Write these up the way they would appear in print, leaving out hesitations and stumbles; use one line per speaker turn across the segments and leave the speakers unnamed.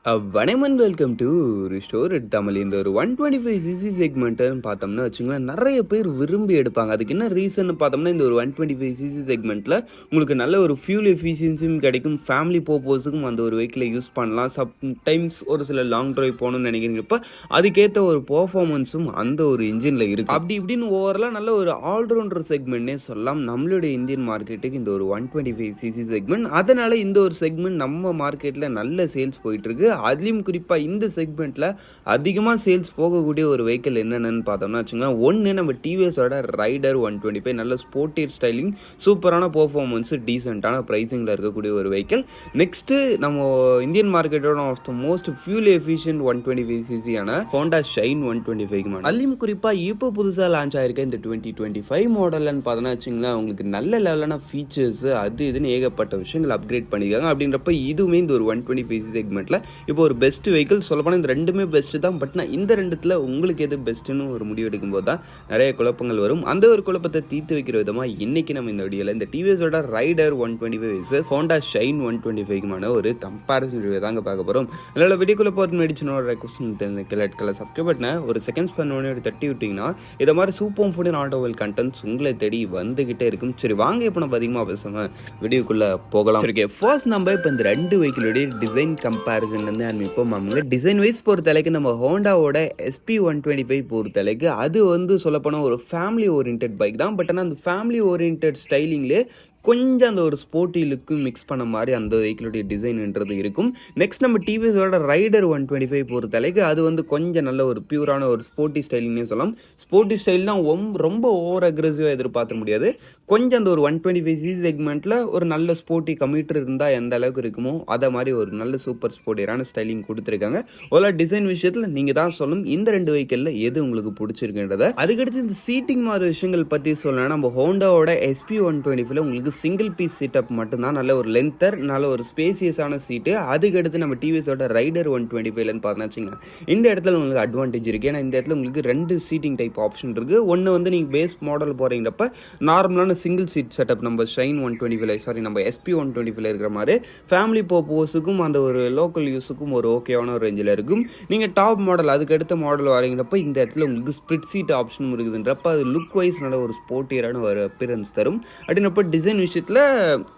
வணக்கம் and welcome to restore Tamil. இந்த ஒரு 125cc செக்மெண்ட்டுன்னு பார்த்தோம்னா வச்சுங்களேன், நிறைய பேர் விரும்பி எடுப்பாங்க. அதுக்கு என்ன ரீசன் பார்த்தோம்னா, இந்த ஒரு 125cc செக்மெண்ட்டில் உங்களுக்கு நல்ல ஒரு ஃபியூல் எஃபிஷியன்சியும் கிடைக்கும். ஃபேமிலி பர்பஸுக்கும் அந்த ஒரு வெஹிக்கிளை யூஸ் பண்ணலாம். சம்டைம்ஸ் ஒரு சில லாங் ட்ரைவ் போகணும்னு நினைக்கிறீங்கப்ப அதுக்கேற்ற ஒரு பர்ஃபார்மன்ஸும் அந்த ஒரு இன்ஜினில் இருக்குது. அப்படி இப்படின்னு ஓவரலாக நல்ல ஒரு ஆல்ரவுண்டர் செக்மெண்ட்னே சொல்லலாம் நம்மளுடைய இந்தியன் மார்க்கெட்டுக்கு இந்த ஒரு 125cc செக்மெண்ட். அதனால் இந்த ஒரு செக்மெண்ட் நம்ம மார்க்கெட்டில் நல்ல சேல்ஸ் போயிட்டுருக்கு. அதுலேயும் குறிப்பாக இந்த செக்மெண்ட்டில் அதிகமாக சேல்ஸ் போகக்கூடிய ஒரு வெஹிக்கிள் என்னென்னு பார்த்தோம்னா வச்சுங்களேன், ஒன்று நம்ம டிவிஎஸோட ரைடர் 125 நல்ல ஸ்போர்ட்டியர் ஸ்டைலிங், சூப்பரான பர்ஃபார்மன்ஸு, டீசெண்டான ப்ரைஸிங்கில் இருக்கக்கூடிய ஒரு வெஹிக்கிள். நெக்ஸ்ட்டு நம்ம இந்தியன் மார்க்கெட்டோட of the most fuel efficient 125cc Honda Shine 125. அதுலேயும் குறிப்பாக இப்போ புதுசாக லான்ச் ஆயிருக்க இந்த 2025 மாடல்னு பார்த்தோன்னா வச்சுங்களேன், உங்களுக்கு நல்ல லெவலான ஃபீச்சர்ஸ் அது இதுன்னு ஏகப்பட்ட விஷயங்கள் அப்கிரேட் பண்ணியிருக்காங்க. அப்படின்றப்ப இதுவுமே இந்த ஒரு 125cc செக்மெண்ட்டில் இப்போ ஒரு பெஸ்ட் வெஹிக்கிள் சொல்லப்போனால் இந்த ரெண்டுமே பெஸ்ட்டு தான். பட் நான் இந்த ரெண்டுத்தில் உங்களுக்கு எது பெஸ்ட்டுன்னு ஒரு முடிவு எடுக்கும்போது தான் நிறைய குழப்பங்கள் வரும். அந்த ஒரு குழப்பத்தை தீர்த்து வைக்கிற விதமாக இன்றைக்கி நம்ம இந்த வீடியோவில் இந்த டிவிஎஸோட ரைடர் 125 vs ஹோண்டா ஷைன் 125 ஒரு கம்பேரிசன் ரிவ்யூ தாங்க பார்க்க போகிறோம். அதனால் வீடியோக்குள்ளே போகிற மெடிச்சினோட கொஸ்டின் தெரிஞ்சுக்கல சப்ஸ்கிரைப் பண்ண ஒரு செகண்ட்ஸ் பண்ணோன்னே ஒரு தட்டி விட்டிங்கன்னா இதை மாதிரி சூப்பர் ஃபுட் அண்ட் ஆட்டோவில் கண்டென்ட்ஸ் உங்களை தேடி வந்துகிட்டே இருக்கும். சரி வாங்க இப்போ நம்ம அதிகமாக பேசாமல் வீடியோக்குள்ளே போகலாம். ஓகே, ஃபர்ஸ்ட் நம்ம இப்போ இந்த ரெண்டு வெஹிக்கிளுடைய டிசைன் கம்பேரிசன் வந்து இப்போ அவங்க டிசைன் வைஸ் பொறுத்தளவுக்கு நம்ம ஹோண்டாவோட SP125 பொறுத்தளவுக்கு அது வந்து சொல்லப்போனால் ஒரு ஃபேமிலி ஓரியன்ட் பைக் தான். பட் ஆனால் அந்த ஃபேமிலி ஓரியன்ட் ஸ்டைலிங்லேயே கொஞ்சம் அந்த ஒரு ஸ்போர்ட்டி லுக்கும் மிக்ஸ் பண்ண மாதிரி அந்த வெஹிக்கிளுடைய டிசைன்ன்றது இருக்கும். நெக்ஸ்ட் நம்ம டிவிஎஸோட ரைடர் 125 பொறுத்தளவுக்கு அது வந்து கொஞ்சம் நல்ல ஒரு பியூரான ஒரு ஸ்போர்ட்டி ஸ்டைலிங்னே சொல்லலாம். ஸ்போர்ட்டி ஸ்டைல்லாம் ரொம்ப ஓவர் அக்ரெசிவாக எதிர்பார்க்க முடியாது. கொஞ்சம் அந்த ஒரு 125cc செக்மெண்ட்டில் ஒரு நல்ல ஸ்போர்ட்டி கம்யூட்டர் இருந்தால் எந்த அளவுக்கு இருக்குமோ அதை மாதிரி ஒரு நல்ல சூப்பர் ஸ்போர்ட்டியரான ஸ்டைலிங் கொடுத்துருக்காங்க. ஓலா டிசைன் விஷயத்தில் நீங்கள் தான் சொல்லணும் இந்த ரெண்டு வெஹிக்கிளில் எது உங்களுக்கு பிடிச்சிருக்குன்றத. அதுக்கடுத்து இந்த சீட்டிங் மாதிரி விஷயங்கள் பற்றி சொல்லணும்னா நம்ம ஹோண்டாவோட SP125 உங்களுக்கு சிங்கிள் பீஸ் சீட்டப் மட்டும்தான், நல்ல ஒரு லென்த்தர், நல்ல ஒரு ஸ்பேசியஸான சீட்டு. அதுக்கடுத்து நம்ம டிவிஎஸோட ரைடர் 125 பார்த்தா வச்சுங்க இந்த இடத்துல உங்களுக்கு அட்வான்டேஜ் இருக்குது. ஏன்னா இந்த இடத்துல உங்களுக்கு ரெண்டு சீட்டிங் டைப் ஆப்ஷன் இருக்குது. ஒன்று வந்து நீங்கள் பேஸ் மாடல் போகிறீங்கப்ப நார்மலான சிங்கிள் சீட் செட்டப் நம்ம ஷைன் 125 நம்ம SP125 இருக்கிற மாதிரி ஃபேமிலி பர்பஸுக்கும் அந்த ஒரு லோக்கல் யூஸுக்கும் ஒரு ஓகேவான ஒரு ரேஞ்சில் இருக்கும். நீங்கள் டாப் மாடல் அதுக்கடுத்த மாடல் வரீங்கப்ப இந்த இடத்துல உங்களுக்கு ஸ்பிளிட் சீட் ஆப்ஷனும் இருக்குதுன்றப்ப அது லுக் வைஸ் நல்ல ஒரு ஸ்போர்ட்டியரான ஒரு அப்பியரன்ஸ் தரும். அப்படின்னப்ப டிசைன் விஷயத்தில்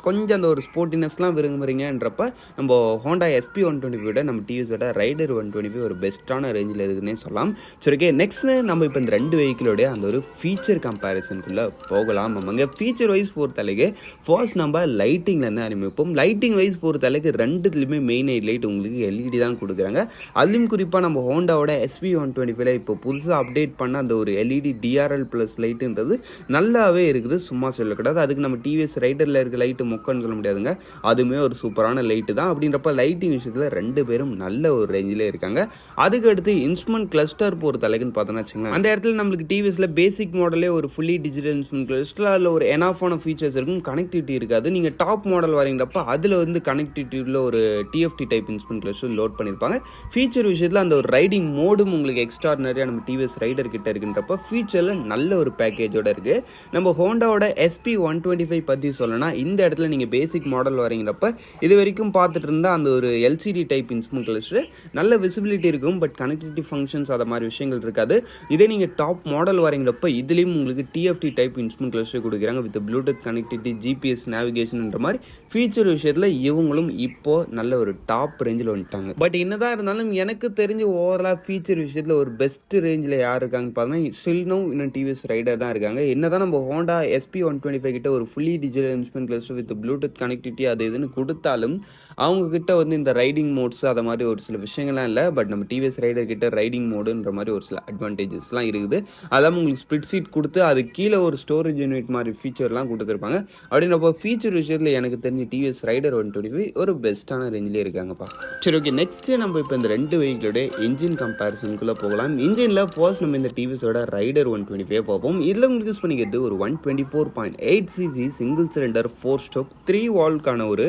கொஞ்சம் அந்த ஒரு ஸ்போர்ட்டினஸ்லாம் விரும்புகிறீங்கன்றப்ப நம்ம ஹோண்டா SP125 நம்ம டிவிஎஸோட ரைடர் 125 ஒரு பெஸ்ட்டான ரேஞ்சில் இருக்குன்னே சொல்லலாம். சரி ஓகே, நெக்ஸ்ட் நம்ம இப்போ இந்த ரெண்டு வெஹிக்கிளோடைய அந்த ஒரு ஃபீச்சர் கம்பேரிசனுக்குள்ளே போகலாம். நம்ம ஃபீச்சர் வைஸ் பொறுத்தளவுக்கு ஃபர்ஸ்ட் நம்ம லைட்டிங்லேருந்து ஆரம்பிப்போம். லைட்டிங் வைஸ் பொறுத்தளவுக்கு ரெண்டுத்துலையுமே மெயின் ஹெட்லைட் உங்களுக்கு LED தான் கொடுக்குறாங்க. அதுலேயும் குறிப்பாக நம்ம ஹோண்டாவோட SP125 இப்போ புதுசாக அப்டேட் பண்ண அந்த ஒரு LED DRL ப்ளஸ் லைட்டுன்றது நல்லாவே இருக்குது, சும்மா சொல்லக்கூடாது. அதுக்கு நம்ம டிவிஎஸ் ரைடரில் இருக்க லைட்டு மொக்கன்னு சொல்ல முடியாதுங்க, அதுவுமே ஒரு சூப்பரான லைட்டு தான். அப்படின்றப்ப லைட்டிங் விஷயத்தில் ரெண்டு பேரும் நல்ல ஒரு ரேஞ்சிலே இருக்காங்க. அதுக்கு அடுத்து இன்ஸ்ட்ருமெண்ட் கிளஸ்டர் பொறுத்தளவுக்குன்னு பார்த்தோன்னா வச்சுக்கோங்க, அந்த இடத்துல நம்மளுக்கு டிவிஎஸில் பேசிக் மாடலே ஒரு ஃபுல்லி டிஜிட்டல் இன்ஸ்ட்ருமெண்ட் கிளஸ்டர், அதில் ஒரு எனாஃபான ஃபீச்சர்ஸ் இருக்கும், கனெக்டிவிட்டி இருக்காது. நீங்கள் டாப் மாடல் வரீங்கப்ப அதில் வந்து கனெக்டிவிட்டியில் ஒரு TFT type instrument cluster load பண்ணியிருப்பாங்க. ஃபீச்சர் விஷயத்தில் அந்த ஒரு ரைடிங் மோடும் உங்களுக்கு எக்ஸ்ட்ராடினரியாக நம்ம டிவிஎஸ் ரைடர் கிட்ட இருக்குன்றப்ப ஃபீச்சரில் நல்ல ஒரு பேக்கேஜோட இருக்குது. நம்ம ஹோண்டாவோட SP125 பற்றி சொல்லணும்னா இந்த இடத்துல நீங்கள் பேசிக் மாடல் வரீங்கிறப்ப இது வரைக்கும் பார்த்துட்டு இருந்தால் அந்த ஒரு LCD டைப் இன்ஸ்ட்ருமெண்ட் கிளஸ்டர் நல்ல விசிபிலிட்டி இருக்கும், பட் கனெக்டிவிட்டி ஃபங்க்ஷன்ஸ் அதை மாதிரி விஷயங்கள் இருக்காது. இதே நீங்கள் டாப் மாடல் வரீங்கிறப்ப இதுலேயும் உங்களுக்கு TFT டைப் இன்ஸ்ட்ருமெண்ட் கிளஸ்டர் கொடுக்குறாங்க வித் ப்ளூடூத் கனெக்டிவிட்டி, GPS நேவிகேஷன்ன்ற மாதிரி ஃபீச்சர் விஷயத்தில் இவங்களும் இப்போது நல்ல ஒரு டாப் ரேஞ்சில் வந்துட்டாங்க. பட் என்னதான் இருந்தாலும் எனக்கு தெரிஞ்சு ஓவராலாக ஃபீச்சர் விஷயத்தில் ஒரு பெஸ்ட் ரேஞ்சில் யார் இருக்காங்க பார்த்தீங்கன்னா ஸ்டில்னும் இன்னும் டிவிஎஸ் ரைடர் தான் இருக்காங்க. என்னதான் நம்ம ஹோண்டா SP125 கிட்ட ஒரு fully digital instrument cluster with Bluetooth connectivity அது இதுன்னு கொடுத்தாலும் அவங்கக்கிட்ட வந்து இந்த ரைடிங் மோட்ஸ் அதை மாதிரி ஒரு சில விஷயங்கள்லாம் இல்லை. பட் நம்ம டிவிஎஸ் ரைடர் கிட்ட ரைடிங் மோடுன்ற மாதிரி ஒரு சில அட்வான்டேஜஸ்லாம் இருக்குது. அதான் உங்களுக்கு ஸ்பிளிட் சீட் கொடுத்து அது கீழே ஒரு ஸ்டோரேஜ் யூனிட் மாதிரி ஃபீச்சர்லாம் கொடுத்துருப்பாங்க. அப்படின்றப்போ ஃபீச்சர் விஷயத்தில் எனக்கு தெரிஞ்சு டிவிஎஸ் ரைடர் 125 ஒரு பெஸ்ட்டான ரேஞ்சிலே இருக்காங்கப்பா. சரி ஓகே, நெக்ஸ்ட்டு நம்ம இப்போ இந்த ரெண்டு வெஹிக்கிளோட இன்ஜின் கம்பேரிசனுக்குள்ளே போகலாம். இன்ஜினில் ஃபர்ஸ்ட் நம்ம இந்த டிவிஎஸோட ரைடர் 125 பார்ப்போம். இதில் உங்களுக்கு யூஸ் பண்ணிக்கிறது ஒரு 124.8cc சிங்கிள் சிலிண்டர் 4 ஸ்ட்ரோக் 3 வால்வ்க்கான ஒரு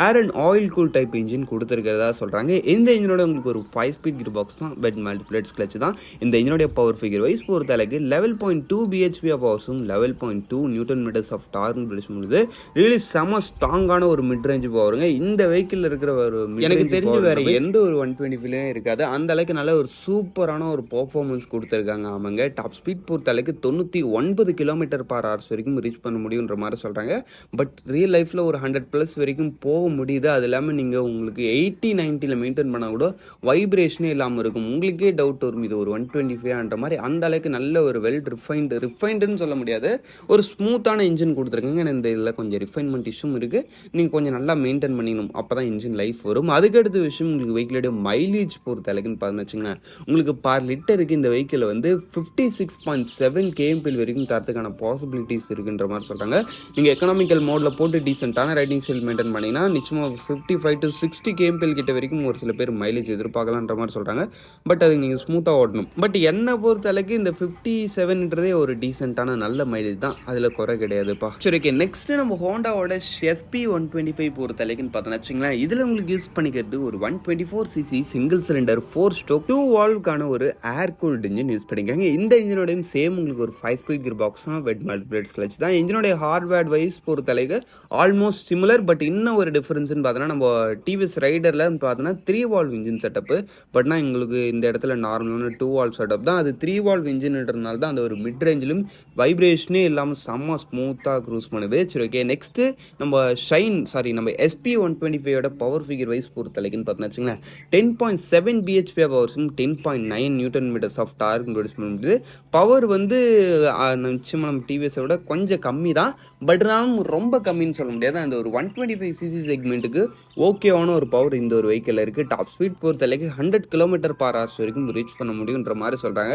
air and oil cool type engine கொடுத்துருக்கிறதா சொல்கிறாங்க. இந்த இன்ஜினோட உங்களுக்கு ஒரு 5 ஸ்பீட் கியர் பாக்ஸ் தான், பெட் மல்டிப்ளேட்ஸ் கிளச் தான். இந்த இன்ஜினோடைய பவர் ஃபிகர் வைஸ் பொறுத்த அளவுக்கு 11.2 bhp ஆஃப் பவர்ஸும் 11.2 நியூட்டன் மீட்டர்ஸ் ஆஃப் டார்க்கும் ப்ரொடியூஸ் பண்ணுது. ரியலி செம ஸ்ட்ராங்கான ஒரு மிட் ரேஞ்ச் பவருங்க. இந்த வெஹிக்கிள் இருக்கிற ஒரு எனக்கு தெரிஞ்சு வேறு எந்த ஒரு 125லையும் இருக்காது. அந்த அளவுக்கு நல்ல ஒரு சூப்பரான ஒரு பர்ஃபார்மன்ஸ் கொடுத்துருக்காங்க. ஆமாங்க, டாப் ஸ்பீட் பொறுத்த அளவுக்கு 99 km/h வரைக்கும் ரீச் பண்ண முடியுன்ற மாதிரி சொல்கிறாங்க. பட் ரியல் லைஃப்பில் ஒரு 100+ வரைக்கும் போக முடியுது. அது இல்லாமல் நீங்கள் உங்களுக்கு 80-90ல் மெயின்டைன் பண்ணால் கூட வைப்ரேஷனே இல்லாமல் இருக்கும். உங்களுக்கே டவுட் வரும் இது ஒரு 125ன்ற மாதிரி. அந்த அளவுக்கு நல்ல ஒரு வெல் ரிஃபைண்டுன்னு சொல்ல முடியாது, ஒரு ஸ்மூத்தான இன்ஜின் கொடுத்துருக்காங்க. இந்த இதில் கொஞ்சம் ரிஃபைன்மெண்ட் இஷ்யூம் இருக்குது. நீங்கள் கொஞ்சம் நல்லா மெயின்டைன் பண்ணிக்கணும், அப்போ தான் இன்ஜின் லைஃப் வரும். அதுக்கடுத்த விஷயம் உங்களுக்கு வெஹிக்கிளோட மைலேஜ் பொறுத்த அளவுக்குன்னு பார்த்தீங்கன்னு வச்சுங்களேன், உங்களுக்கு பர் லிட்டருக்கு இந்த வெஹிக்கிள் வந்து 56.7 kmph வரைக்கும் தரத்துக்கான பாசிபிலிட்டிஸ் இருக்குன்ற மாதிரி சொல்கிறாங்க. நீங்கள் எக்கனாமிக்கல் மோடில் போட்டு டீசென்ட்டான ரைடிங் ஸ்டைல் மெயின்டைன் பண்ணிங்கன்னா நிச்சயமாக 55 to 60 kmph கிட்ட வரைக்கும் ஒரு சில பேர் மைலேஜ் எதிர்பார்க்கலான்ற மாதிரி சொல்கிறாங்க. பட் அது நீங்கள் ஸ்மூத்தாக ஓடணும். பட் என்னை பொறுத்த அளவுக்கு இந்த 57ன்றதே ஒரு டீசென்ட்டான நல்ல மைலேஜ் தான், அதில் குறை கிடையாதுப்பா. சரி, ஓகே. நெக்ஸ்ட்டு நம்ம ஹோண்டாவோட SP125 பொறுத்த அளவுக்குன்னு பார்த்தோன்னா வச்சுங்களேன், இதில் உங்களுக்கு யூஸ் பண்ணிக்கிறது ஒரு 124cc சிங்கிள் சிலிண்டர் 4 ஸ்ட்ரோக் 2 வால்வ்க்கான ஒரு ஏர் கூல்டு இன்ஜின் யூஸ் பண்ணிக்காங்க. இந்த இன்ஜினோடையும் சேம் உங்களுக்கு ஒரு 5 ஸ்பீட் கியர் பாக்ஸ் தான், பெட் மல்டிப்ளேட்ஸ் கிளச் தான். இன்ஜினோடைய ஹார்ட்வேர் வைஸ் பொறுத்த அளவுக்கு ஆல்மோஸ்ட் சிமிலர். பட் இன்னும் ஒரு டிஃபரன்ஸ்னு பார்த்தோன்னா, நம்ம டிவிஎஸ் ரைடரில் பார்த்தோன்னா 3 வால்வ் இன்ஜின் செட்டப்பு. பட்னா எங்களுக்கு இந்த இடத்துல நார்மலான 2 வால்வ் செட்டப் தான். அது 3 வால்வ் இன்ஜின்ன்றதுனால தான் அந்த ஒரு மிட் ரேஞ்சிலும் வைப்ரேஷனே இல்லாமல் செம்ம ஸ்மூத்தாக க்ரூஸ் பண்ணுது. சரி, ஓகே. நெக்ஸ்ட்டு நம்ம SP125 பவர் ஃபிகர் வைஸ் பொறுத்த அளவுக்குன்னு பார்த்தோன்னா வச்சுங்களேன், 10.7 bhp பவர்ஸும் 10.9 newton metres of torque produce பண்ணுது. பவர் வந்து நிச்சயமாக நம்ம டிவிஎஸை விட கொஞ்சம் கம்மி தான். பட் நான் ரொம்ப கம்மின்னு சொல்ல முடியாது. அந்த ஒரு 125cc செக்மெண்ட்டுக்கு ஓகேவான ஒரு பவர் இந்த ஒரு வெஹிக்கிள் இருக்குது. டாப் ஸ்பீட் பொறுத்த அளவுக்கு 100 km/h வரைக்கும் ரீச் பண்ண முடியுன்ற மாதிரி சொல்கிறாங்க.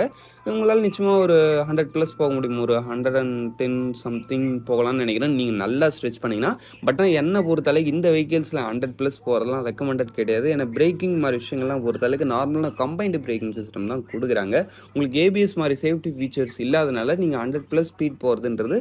உங்களால் நிச்சயமாக ஒரு 100+ போக முடியும், ஒரு 110 சம்திங் போகலான்னு நினைக்கிறேன் நீங்கள் நல்லா ஸ்ட்ரெச் பண்ணிங்கன்னா. பட் ஆனால் என்னை பொறுத்தளவுக்கு இந்த வெஹிக்கிள்ஸில் 100+ போகிறதுலாம் ரெக்கமெண்டட் கிடையாது. ஏன்னா பிரேக்கிங் மாதிரி விஷயங்கள்லாம் பொறுத்தளவுக்கு நார்மலாக கம்பைன்டு பிரேக்கிங் சிஸ்டம் தான் கொடுக்குறாங்க. உங்களுக்கு ஏபிஎஸ் மாதிரி சேஃப்டி ஃபீச்சர்ஸ் இல்லாதனால நீங்கள் 100+ ஸ்பீட் போகிறதுன்றது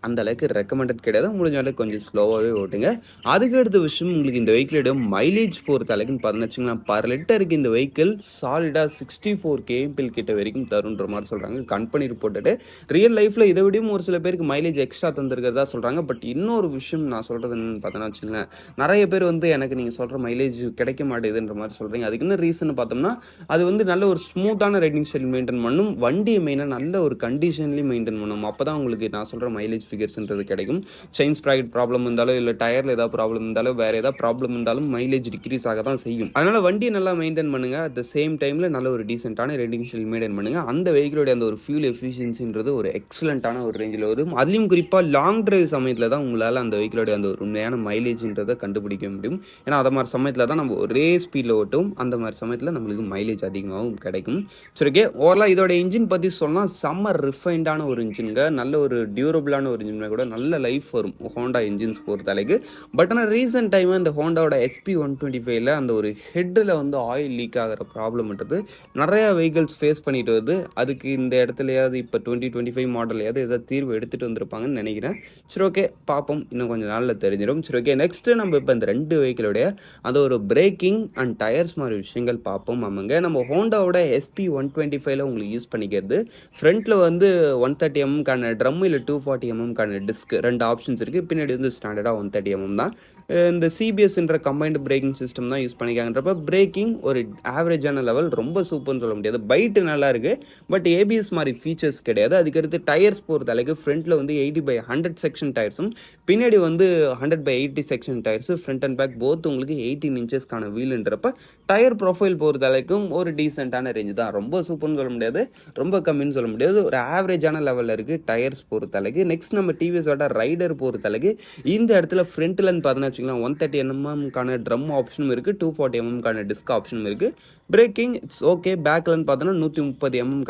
அந்த அளவுக்கு ரெக்கமெண்டட் கிடையாது. முடிஞ்ச அளவுக்கு கொஞ்சம் ஸ்லோவாகவே ஓட்டுங்க. அதுக்கு அடுத்த விஷயம் உங்களுக்கு இந்த வெஹிக்கிளோட மைலேஜ் பொறுத்த அளவுக்குன்னு பார்த்தீங்கன்னு வச்சுங்களேன், பர் லிட்டருக்கு இந்த வெஹிக்கிள் சாலிடாக 64 kmph கிட்ட வரைக்கும் தருன்ற மாதிரி சொல்கிறாங்க கம்பெனி ரிப்போர்ட்டு. ரியல் லைஃப்பில் இதை விடையும் ஒரு சில பேருக்கு மைலேஜ் எக்ஸ்ட்ரா தந்துருக்கிறதா சொல்கிறாங்க. பட் இன்னொரு விஷயம் நான் சொல்கிறது என்னன்னு பார்த்தோன்னா வச்சுங்களேன், நிறைய பேர் வந்து எனக்கு நீங்கள் சொல்கிற மைலேஜ் கிடைக்க மாட்டேதுன்ற மாதிரி சொல்கிறீங்க. அதுக்கு என்ன ரீசன் பார்த்தோம்னா, அது வந்து நல்ல ஒரு ஸ்மூத்தான ரைடிங் ஸ்டைல் மெயின்டைன் பண்ணும், வண்டியை மெயினாக நல்ல ஒரு கண்டிஷன்லேயும் மெயின்டைன் பண்ணும். அப்போ தான் உங்களுக்கு நான் சொல்கிற மைலேஜ் ஃபிகர்ஸ்ன்றது கிடைக்கும். செயின் ஸ்ப்ராக்கெட் ப்ராப்ளம் இருந்தாலும், இல்லை டயரில் ஏதாவது ப்ராப்ளம் இருந்தாலும், வேறு ஏதாவது ப்ராப்ளம் இருந்தாலும் மைலேஜ் டிக்ரீஸ் ஆக தான் செய்யும். அதனால் வண்டியை நல்லா மெயின்டைன் பண்ணுங்கள். அட் த சேம் டைமில் நல்ல ஒரு டீசென்ட்டான ரைடிங் ஸ்டைல் மெயின்டைன் பண்ணுங்கள். அந்த வெஹிக்கிளோட அந்த ஒரு ஃபியூல் எஃபிஷியன்சின்றது ஒரு எக்ஸலண்ட்டான ஒரு ரேஞ்சில் வரும். அதுலேயும் குறிப்பாக லாங் டிரைவ் சமயத்தில் தான் உங்களால் அந்த வெஹிக்கிளோட அந்த ஒரு உண்மையான மைலேஜ்ன்றதை கண்டுபிடிக்க முடியும். ஏன்னா அதை மாதிரி சமயத்தில் தான் நம்ம ஒரே ஸ்பீடில் ஓட்டும், அந்த மாதிரி சமயத்தில் நம்மளுக்கு மைலேஜ் அதிகமாகவும் கிடைக்கும். சரி, ஓகே. ஓவராலாக இதோட இன்ஜின் பற்றி சொன்னால் செம்ம ரிஃபைண்டான ஒரு இன்ஜின்ங்க, நல்ல ஒரு டியூரபிளான ஒரு இன்ஜின் கூட நல்ல லைஃப் வரும் ஹோண்டா இன்ஜின்ஸ் பொறுத்த அளவுக்கு. பட் ஆனால் ரீசெண்ட் டைம் இந்த ஹோண்டாவோட SP125ல அந்த ஒரு ஹெட்டில் வந்து ஆயில் லீக் ஆகிற ப்ராப்ளம்ன்றது நிறையா வெஹிக்கிள்ஸ் ஃபேஸ் பண்ணிட்டு வருது. அதுக்கு இந்த இடத்துலையாவது இப்போ 2025 மாடல்லையாவது ஏதாவது தீர்வு எடுத்துகிட்டு வந்திருப்பாங்கன்னு நினைக்கிறேன். சரி, ஓகே. பார்ப்போம், இன்னும் கொஞ்சம் நாளில் தெரிஞ்சிடும். சரி, ஓகே. நெக்ஸ்ட்டு நம்ம இப்போ இந்த 2 வெஹிக்கிளோடைய அந்த ஒரு பிரேக்கிங் அண்ட் டயர்ஸ் மாதிரி விஷயங்கள் பார்ப்போம். ஆமாங்க, நம்ம ஹோண்டாவோட SP125ல உங்களுக்கு யூஸ் பண்ணிக்கிறது ஃப்ரண்ட்டில் வந்து 130 mm ட்ரம், இல்லை 240 mm டிஸ்க், 2 ஆப்ஷன்ஸ் இருக்குது. பின்னாடி வந்து ஸ்டாண்டர்டாக 130 mm தான். இந்த சிபிஎஸ்ன்ற கம்பைன்டு பிரேக்கிங் சிஸ்டம் தான் யூஸ் பண்ணிக்காங்கன்றப்ப பிரேக்கிங் ஒரு ஆவரேஜான லெவல், ரொம்ப சூப்பர்னு சொல்ல முடியாது. பைட்டு நல்லா இருக்குது, பட் ஏபிஎஸ் மாதிரி ஃபீச்சர்ஸ் கிடையாது. அதுக்கடுத்து டயர்ஸ் பொறுத்த அளவுக்கு ஃப்ரண்ட்டில் வந்து 80/100 செக்ஷன் டயர்ஸும், பின்னாடி வந்து 100/80 section tyres, front and back both உங்களுக்கு 18 inchesக்கான வீலுன்றப்ப டயர் ப்ரொஃபைல் பொறுத்த அளவுக்கும் ஒரு டீசென்ட்டான ரேஞ்சு தான். ரொம்ப சூப்பர்னு சொல்ல முடியாது, ரொம்ப கம்மின்னு சொல்ல முடியாது, ஒரு ஆவரேஜான லெவலில் இருக்குது டயர்ஸ் பொறுத்த அளவுக்கு. நெக்ஸ்ட் நம்ம டிவிஎஸோட ரைடர் பொறுத்த அளவுக்கு இந்த இடத்துல ஃப்ரண்ட்லன்னு பார்த்தோன்னா 130 mm ட்ரம் ஆப்ஷனும் இருக்குது, 240 mm டிஸ்க் ஆப்ஷனும் இருக்குது. Braking it's okay. பேக்லன்னு பார்த்தோன்னா 130 mm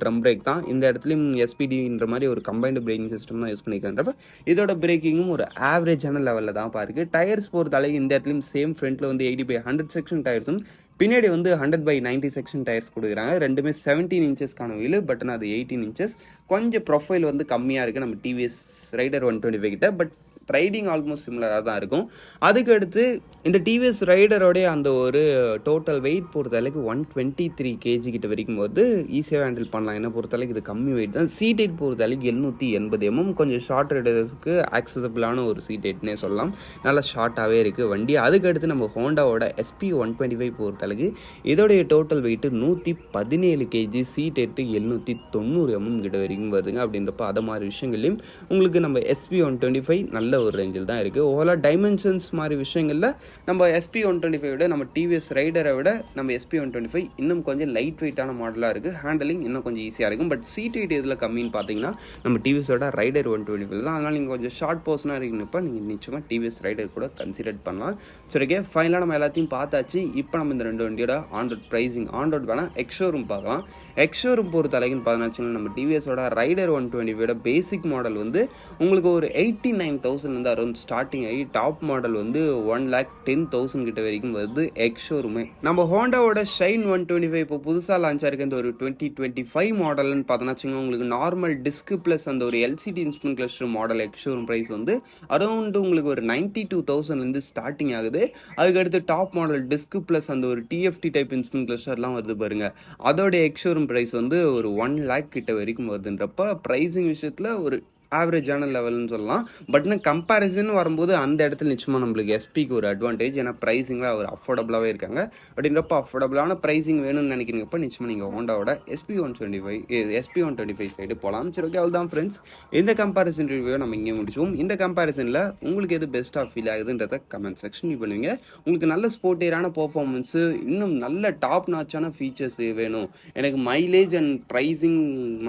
ட்ரம் பிரேக் தான். இந்த இடத்துலையும் எஸ்பிடின்ற மாதிரி ஒரு கம்பைன்டு பிரேக்கிங் சிஸ்டம் தான் யூஸ் பண்ணிக்கிறப்ப இதோட பிரேக்கிங்கும் ஒரு ஆவரேஜான லெவலில் தான் பாருக்கு. டயர்ஸ் பொறுத்த அளவுக்கு இந்த இடத்துலையும் சேம் ஃப்ரண்ட்டில் வந்து 80/100 செக்ஷன் டயர்ஸும், பின்னாடி வந்து 100/90 செக்ஷன் டயர்ஸ் கொடுக்குறாங்க. ரெண்டுமே 17 inchesக்கான வீலு, பட் அது 18 inches. கொஞ்சம் ப்ரொஃபைல் வந்து கம்மியாக இருக்குது நம்ம டிவிஎஸ் ரைடர் 125 கிட்ட. பட் ரைடிங் ஆல்மோஸ்ட் சிமிலராக தான் இருக்கும். அதுக்கடுத்து இந்த டிவிஎஸ் ரைடரோடைய அந்த ஒரு டோட்டல் வெயிட் பொறுத்தளவுக்கு 123 கேஜி கிட்ட வரைக்கும் போது ஈஸியாக ஹேண்டில் பண்ணலாம். என்ன பொறுத்தளவுக்கு இது கம்மி வெயிட் தான். சீட் ஹைட் பொறுத்தளவுக்கு 780 mm, கொஞ்சம் ஷார்ட் ரைடருக்கு ஆக்சசபிளான ஒரு சீட் ஹைட்னே சொல்லலாம். நல்லா ஷார்ட்டாகவே இருக்குது வண்டி. அதுக்கடுத்து நம்ம ஹோண்டாவோட SP 125 பொறுத்தளவுக்கு இதோடைய total weight 117 KG, seat height 790 mm கிட்ட வரைக்கும் வருதுங்க. அப்படின்றப்ப அதை மாதிரி விஷயங்கள்லையும் உங்களுக்கு நம்ம SP 125 நல்ல ஒரு ரேஞ்சில் தான் இருக்குது. ஓவரால் டைமென்ஷன்ஸ் மாதிரி விஷயங்களில் நம்ம SP 125 விட நம்ம டிவிஎஸ் ரைடரை விட நம்ம SP 125 இன்னும் கொஞ்சம் லைட் வெயிட்டான மாடலாக இருக்குது. ஹேண்டலிங் இன்னும் கொஞ்சம் ஈஸியாக இருக்கும். பட் சீட் வெயிட் இதில் கம்மின்னு பார்த்தீங்கன்னா நம்ம டிவிஎஸோட ரைடர் 125 தான். அதனால் நீங்கள் கொஞ்சம் ஷார்ட் பர்சனாக இருக்கீங்கப்போ நீங்கள் நிச்சயமாக டிவிஎஸ் ரைடர் கூட கன்சிடர் பண்ணலாம். சரி, ஓகே, ஃபைனலாக நம்ம எல்லாத்தையும் பார்த்தாச்சு. இப்போ நம்ம இந்த ரெண்டு வண்டியோட ஆன்ரோட் ப்ரைஸிங், ஆன்ரோட் வேணால் எக்ஸ்ஷோரூம் பார்க்கலாம். எக்ஸ்ஷோரூம் பொறுத்த அளவுன்னு பார்த்தீங்கன்னா நம்ம டிவிஎஸோட ரைடர் 125 பேசிக் மாடல் வந்து உங்களுக்கு ஒரு 89,000 அரௌண்ட் ஸ்டார்டிங் ஆகி டாப் மாடல் வந்து 1,10,000 கிட்ட வரைக்கும் வருது எக்ஸ்ஷோரூமே. நம்ம ஹோண்டாவோட ஷைன் 125 இப்போ புதுசாக லான்ச் ஆயிருக்கு இந்த ஒரு 2025 மாடல்னு பார்த்தோன்னா உங்களுக்கு நார்மல் டிஸ்க் ப்ளஸ் அந்த ஒரு LCD instrument cluster model ex showroom price வந்து அரௌண்ட் உங்களுக்கு ஒரு 92,000 ஸ்டார்டிங் ஆகுது. அதுக்கடுத்து டாப் மாடல் டிஸ்க் ப்ளஸ் அந்த ஒரு TFT டைப் இன்ஸ்ட்ருமெண்ட் கிளஸ்டர்லாம் வருது பாருங்க, அதோட எக்ஸ்ஷோரூம் ப்ரைஸ் வந்து ஒரு 1 lakh கிட்ட வரைக்கும் வருதுன்றப்ப ப்ரைஸிங் விஷயத்தில் ஒரு ஆவரேஜான லெவல்னு சொல்லலாம். பட் கம்பேரிசன் வரும்போது அந்த இடத்துல நிச்சயமாக நம்மளுக்கு எஸ்பிக்கு ஒரு அட்வான்டேஜ். ஏன்னா ப்ரைஸிங்கில் ஒரு அஃபோர்டபுளாகவே இருக்காங்க. அப்படின்றப்ப அஃபோர்டபுளான ப்ரைஸிங் வேணும்னு நினைக்கிறீங்கப்போ நிச்சயமாக நீங்கள் ஹோண்டாவோட SP 125 சைடு போகலாம். சரி, ஓகே, அவ்வளோதான் ஃப்ரெண்ட்ஸ். இந்த கம்பேரிசன் ரிவ்யூ நம்ம இங்கே முடிச்சுவோம். இந்த கம்பேரிசனில் உங்களுக்கு எது பெஸ்ட்டாக ஃபீல் ஆகுதுன்றத கமெண்ட் செக்ஷன் பண்ணுவீங்க. உங்களுக்கு நல்ல ஸ்போர்ட்டியரான பர்ஃபார்மன்ஸு, இன்னும் நல்ல டாப் நாச்சான ஃபீச்சர்ஸ் வேணும், எனக்கு மைலேஜ் அண்ட் ப்ரைஸிங்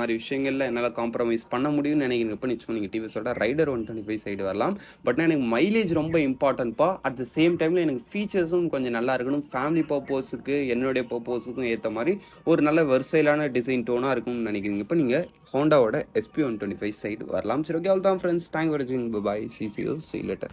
மாதிரி விஷயங்களில் என்னால் காம்ப்ரமைஸ் பண்ண முடியும்னு நினைக்கிறீங்கப்போ நிச்சயமாக நீங்கள் டிவிஎஸோட ரைடர் 125 சைடு வரலாம். பட் எனக்கு மைலேஜ் ரொம்ப இம்பார்ட்டன்ட்பா. அட் த சேம் டைமில் எனக்கு ஃபீச்சர்ஸும் கொஞ்சம் நல்லா இருக்கணும். ஃபேமிலி பர்பஸுக்கு என்னுடைய பர்பஸுக்கும் ஏற்ற மாதிரி ஒரு நல்ல வெர்சைலான டிசைன் டோனாக இருக்கும்னு நினைக்கிறீங்க இப்போ நீங்கள் ஹோண்டாவோட SP 125 சைடு வரலாம். சரி, ஓகே, அவ்வளோதான் ஃப்ரெண்ட்ஸ். தேங்க் ஃபார் வாட்சிங். Bye, see you later.